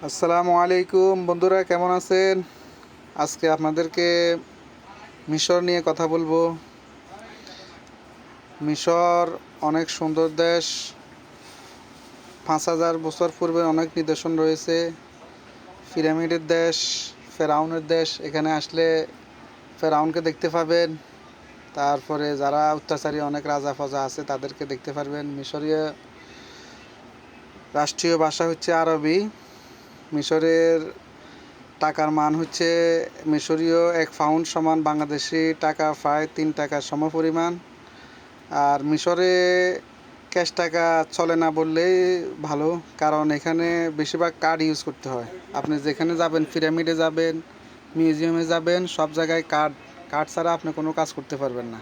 আসসালামু আলাইকুম বন্ধুরা, কেমন আছেন? আজকে আপনাদেরকে মিশর নিয়ে কথা বলবো। মিশর অনেক সুন্দর দেশ। 5,000 বছর পূর্বে অনেক নিদর্শন রয়েছে। পিরামিডের দেশ, ফেরাউনের দেশ। এখানে আসলে ফেরাউনকে দেখতে পাবেন। তারপরে যারা অত্যাচারী অনেক রাজা ফজা আছে তাদেরকে দেখতে পারবেন। মিশরীয় রাষ্ট্রীয় ভাষা হচ্ছে আরবি। মিশরের টাকার মান হচ্ছে মিশরীয় 1 পাউন্ড সমান বাংলাদেশি টাকা প্রায় 3 টাকার সমপরিমাণ। আর মিশরে ক্যাশ টাকা চলে না বললেই ভালো, কারণ এখানে বেশিরভাগ কার্ড ইউজ করতে হয়। আপনি যেখানে যাবেন, পিরামিডে যাবেন, মিউজিয়ামে যাবেন, সব জায়গায় কার্ড কার্ড ছাড়া আপনি কোনো কাজ করতে পারবেন না।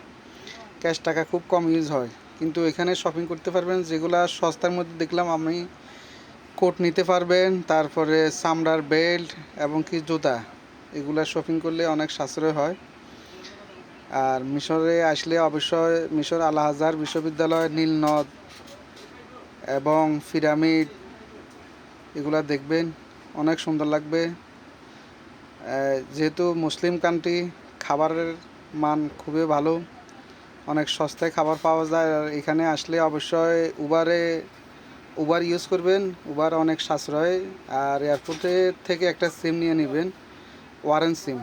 ক্যাশ টাকা খুব কম ইউজ হয়। কিন্তু এখানে শপিং করতে পারবেন, যেগুলো সস্তার মধ্যে দেখলাম আমি। কোট নিতে পারবেন, তারপরে চামড়ার বেল্ট এবং কি জুতা, এগুলা শপিং করলে অনেক সাশ্রয় হয়। আর মিশরে আসলে অবশ্যই মিশর আল আজহার বিশ্ববিদ্যালয়, নীল নদ এবং পিরামিড এগুলা দেখবেন, অনেক সুন্দর লাগবে। যেহেতু মুসলিম কান্ট্রি, খাবারের মান খুবই ভালো, অনেক সস্তায় খাবার পাওয়া যায়। আর এখানে আসলে অবশ্যই উবার ইউজ করবেন, উবার অনেক সাশ্রয়। আর এয়ারপোর্টে থেকে একটা সিম নিয়ে নেবেন, ওয়ারেন্ট সিম।